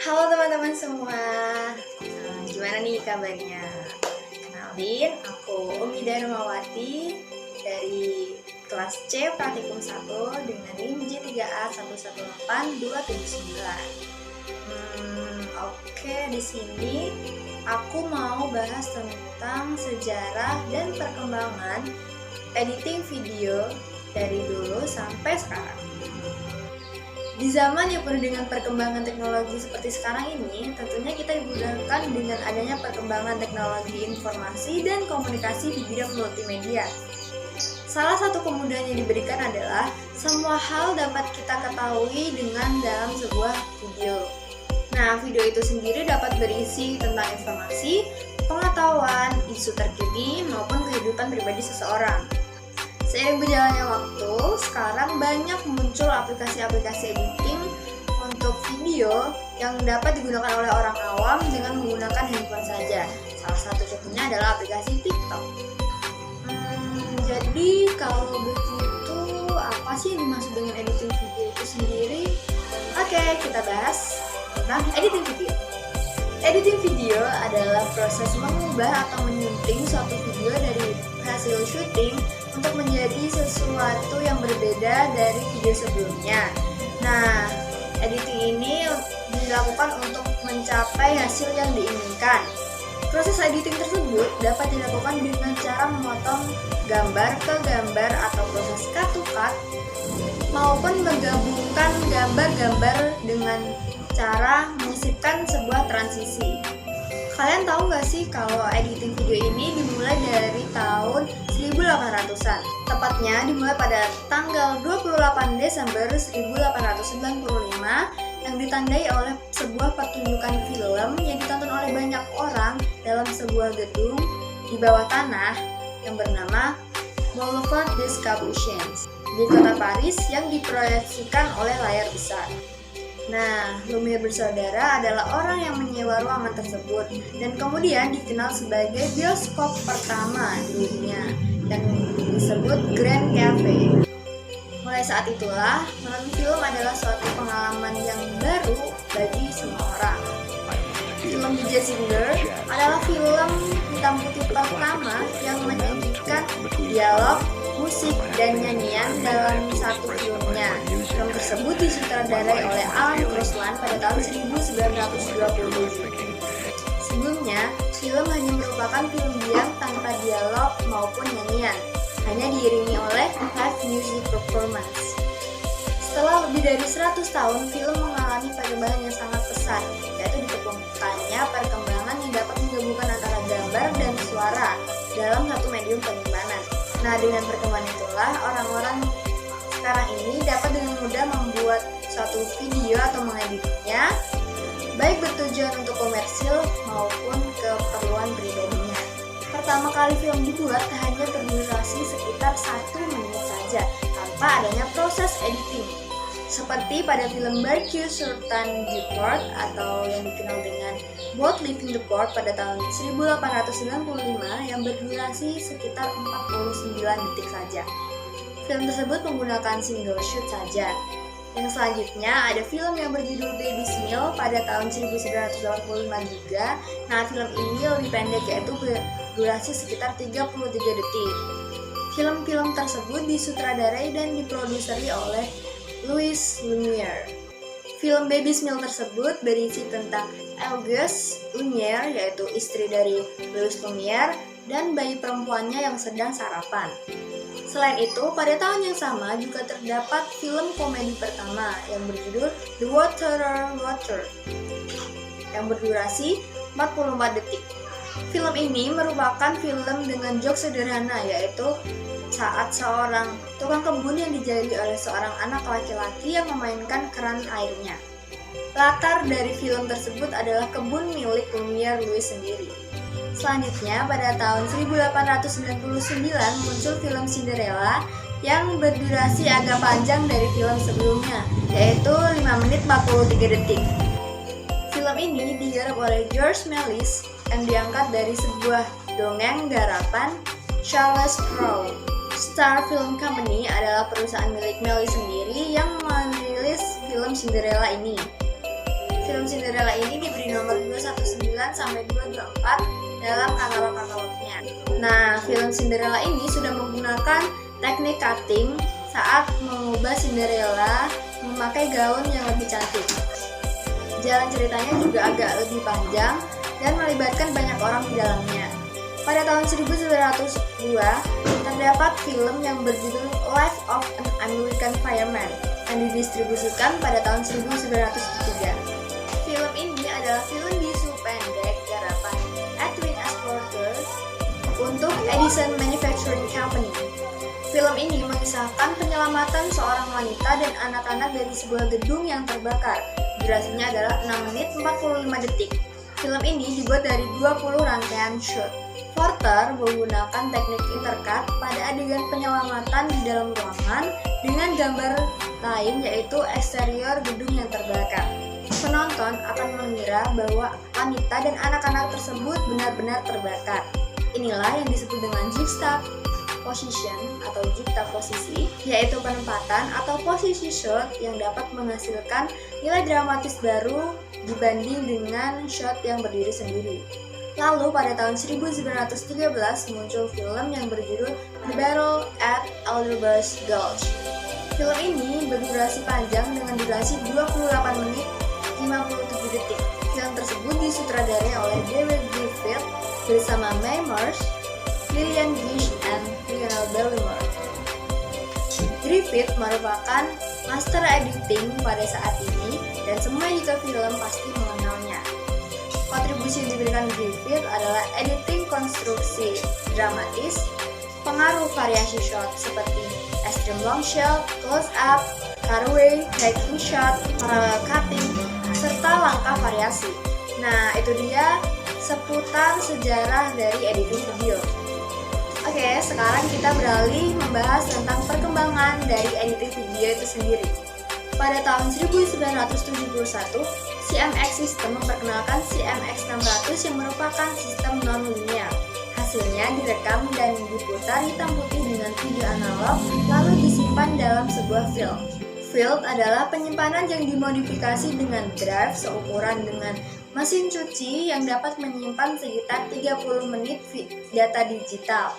Halo teman-teman semua, gimana nih kabarnya? Kenalin, aku Umi Darmawati dari kelas C Praktikum 1 dengan NIM J3A118279. Oke, di sini aku mau bahas tentang sejarah dan perkembangan editing video dari dulu sampai sekarang. Di zaman yang penuh dengan perkembangan teknologi seperti sekarang ini, tentunya kita dimudahkan dengan adanya perkembangan teknologi informasi dan komunikasi di bidang multimedia. Salah satu kemudahan yang diberikan adalah semua hal dapat kita ketahui dengan dalam sebuah video. Nah, video itu sendiri dapat berisi tentang informasi, pengetahuan, isu terkini, maupun kehidupan pribadi seseorang. Seiring berjalannya waktu, sekarang banyak muncul aplikasi-aplikasi editing untuk video yang dapat digunakan oleh orang awam dengan menggunakan handphone saja. Salah satu contohnya adalah aplikasi TikTok. Jadi kalau begitu, apa sih yang dimaksud dengan editing video itu sendiri? Oke, kita bahas tentang editing video. Editing video adalah proses mengubah atau menyunting suatu video dari hasil syuting untuk menjadi sesuatu yang berbeda dari video sebelumnya. Nah, editing ini dilakukan untuk mencapai hasil yang diinginkan. Proses editing tersebut dapat dilakukan dengan cara memotong gambar ke gambar atau proses cut to cut, maupun menggabungkan gambar-gambar dengan cara menyisipkan sebuah transisi. Kalian tahu nggak sih kalau editing video ini dimulai dari tahun 1800-an? Tepatnya dimulai pada tanggal 28 Desember 1895 yang ditandai oleh sebuah pertunjukan film yang ditonton oleh banyak orang dalam sebuah gedung di bawah tanah yang bernama Boulevard des Capucines di kota Paris yang diproyeksikan oleh layar besar. Nah, Lumiere bersaudara adalah orang yang menyewa ruangan tersebut dan kemudian dikenal sebagai bioskop pertama di dunia dan disebut Grand Cafe. Mulai saat itulah, menonton film adalah suatu pengalaman yang baru bagi semua orang. Film The Jazz Singer adalah film hitam putih pertama yang menyajikan dialog, musik, dan nyanyian dalam satu filmnya. Film tersebut disutradarai oleh Alan Crosland pada tahun 1927. Sebelumnya, film hanya merupakan film diam tanpa dialog maupun nyanyian, hanya diiringi oleh live music performance. Setelah lebih dari 100 tahun, film mengalami perubahan yang sangat pesat, yaitu ditemukannya perkembangan yang dapat menggabungkan antara gambar dan suara dalam satu medium penyimpanan. Nah, dengan perkembangan itulah orang-orang sekarang ini dapat dengan mudah membuat suatu video atau mengeditnya, baik bertujuan untuk komersil maupun keperluan pribadinya. Pertama kali film dibuat hanya berdurasi sekitar 1 menit saja, tanpa adanya proses editing. Seperti pada film Barque Sultan Deport atau yang dikenal dengan Boat Leaving the Port pada tahun 1895 yang berdurasi sekitar 49 detik saja. Film tersebut menggunakan single shoot saja. Yang selanjutnya ada film yang berjudul Baby's Meal pada tahun 1985 juga. Nah, film ini lebih pendek, yaitu berdurasi sekitar 33 detik. Film-film tersebut disutradarai dan diproduseri oleh Louis Lumiere. Film Baby's Meal tersebut berisi tentang Auguste Lumiere, yaitu istri dari Louis Lumiere, dan bayi perempuannya yang sedang sarapan. Selain itu, pada tahun yang sama juga terdapat film komedi pertama yang berjudul The Water yang berdurasi 44 detik. Film ini merupakan film dengan jokes sederhana, yaitu saat seorang tukang kebun yang dijahili oleh seorang anak laki-laki yang memainkan keran airnya. Latar dari film tersebut adalah kebun milik Lumiere Louis sendiri. Selanjutnya, pada tahun 1899 muncul film Cinderella yang berdurasi agak panjang dari film sebelumnya, yaitu 5 menit 43 detik. Film ini digarap oleh George Méliès yang diangkat dari sebuah dongeng garapan Charles Perrault. Star Film Company adalah perusahaan milik Méliès sendiri yang merilis film Cinderella ini. Film Cinderella ini diberi nomor 219 sampai 224 dalam katalog-katalognya. Nah, film Cinderella ini sudah menggunakan teknik cutting saat mengubah Cinderella memakai gaun yang lebih cantik. Jalan ceritanya juga agak lebih panjang dan melibatkan banyak orang di dalamnya. Pada tahun 1902, terdapat film yang berjudul Life of an American Fireman yang didistribusikan pada tahun 1903. Film ini adalah film bisu pendek garapan Edwin S. Porter untuk Edison Manufacturing Company. Film ini mengisahkan penyelamatan seorang wanita dan anak-anak dari sebuah gedung yang terbakar. Durasinya adalah 6 menit 45 detik. Film ini dibuat dari 20 rangkaian shot. Porter menggunakan teknik intercut pada adegan penyelamatan di dalam ruangan dengan gambar lain yaitu eksterior gedung yang terbakar. Penonton akan mengira bahwa wanita dan anak-anak tersebut benar-benar terbakar. Inilah yang disebut dengan juxtaposition atau juxtaposisi, yaitu penempatan atau posisi shot yang dapat menghasilkan nilai dramatis baru dibanding dengan shot yang berdiri sendiri. Lalu pada tahun 1913 muncul film yang berjudul The Battle at Aldeburgh Gulch. Film ini berdurasi panjang dengan durasi 28 menit 57 detik. Film tersebut disutradarai oleh David Griffith bersama Mae Marsh, Lillian Gish, dan Lionel Barrymore. Griffith merupakan master editing pada saat ini dan semua juga film pasti mengenalnya. Kontribusi yang diberikan Griffith adalah editing konstruksi dramatis, pengaruh variasi shot seperti extreme long shot, close up, cutaway, tracking shot, parallel cutting, serta langkah variasi. Nah, itu dia seputar sejarah dari editing video. Oke, sekarang kita beralih membahas tentang perkembangan dari editing video itu sendiri. Pada tahun 1971, CMX System memperkenalkan CMX 600 yang merupakan sistem non-linear. Hasilnya direkam dan diputar hitam putih dengan video analog, lalu disimpan dalam sebuah film. Film adalah penyimpanan yang dimodifikasi dengan drive seukuran dengan mesin cuci yang dapat menyimpan sekitar 30 menit data digital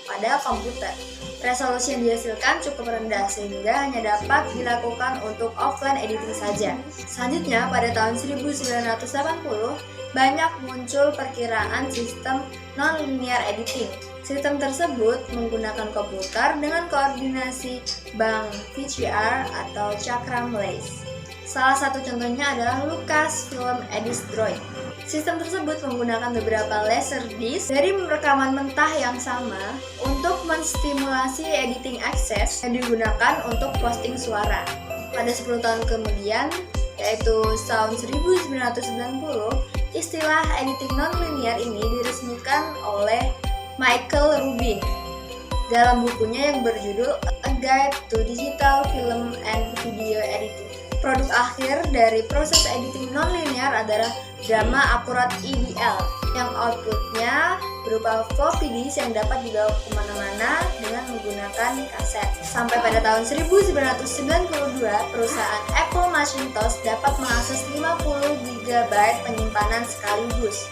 pada komputer. Resolusi yang dihasilkan cukup rendah sehingga hanya dapat dilakukan untuk offline editing saja. Selanjutnya, pada tahun 1980, banyak muncul perkiraan sistem non-linear editing. Sistem tersebut menggunakan komputer dengan koordinasi bank VCR atau cakram lace. Salah satu contohnya adalah Lucasfilm Edistroid. Sistem tersebut menggunakan beberapa laserdisc dari rekaman mentah yang sama untuk menstimulasi editing access yang digunakan untuk posting suara. Pada 10 tahun kemudian, yaitu tahun 1990, istilah editing non-linear ini diresmikan oleh Michael Rubin dalam bukunya yang berjudul A Guide to Digital Film and Video Editing. Produk akhir dari proses editing non-linear adalah drama akurat IDL yang outputnya berupa floppy disk yang dapat dibawa kemana-mana dengan menggunakan kaset. Sampai pada tahun 1992, perusahaan Apple Macintosh dapat mengakses 50 GB penyimpanan sekaligus.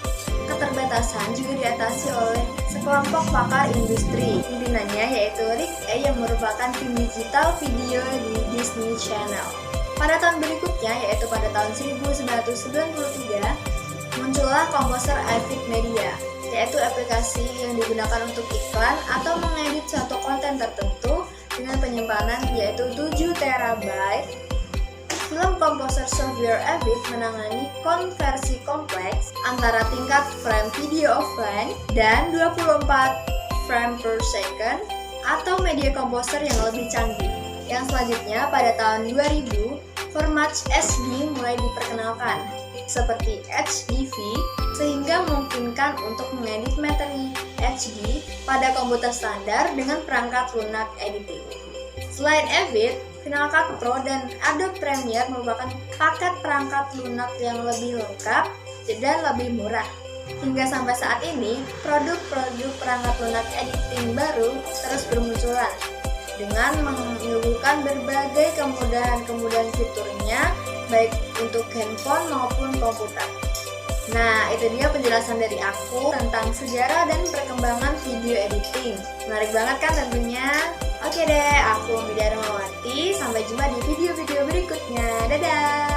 Keterbatasan juga diatasi oleh sekelompok pakar industri. Pimpinannya yaitu Rick A yang merupakan tim digital video di Disney Channel. Pada tahun berikutnya, yaitu pada tahun 1993, muncullah Composer Avid Media, yaitu aplikasi yang digunakan untuk iklan atau mengedit suatu konten tertentu dengan penyimpanan yaitu 7 TB. Film Composer Software Avid menangani konversi kompleks antara tingkat frame video offline dan 24 frame per second atau media komposer yang lebih canggih. Yang selanjutnya pada tahun 2000, format SD mulai diperkenalkan seperti HDV sehingga memungkinkan untuk mengedit materi HD pada komputer standar dengan perangkat lunak editing. Selain Avid, Final Cut Pro dan Adobe Premiere merupakan paket perangkat lunak yang lebih lengkap dan lebih murah. Hingga sampai saat ini, produk-produk perangkat lunak editing baru terus bermunculan dengan menyuguhkan berbagai kemudahan fiturnya baik untuk handphone maupun komputer. Nah, itu dia penjelasan dari aku tentang sejarah dan perkembangan video editing. Menarik banget kan tentunya? Oke deh, aku Midya Rahmawati. Sampai jumpa di video-video berikutnya. Dadah!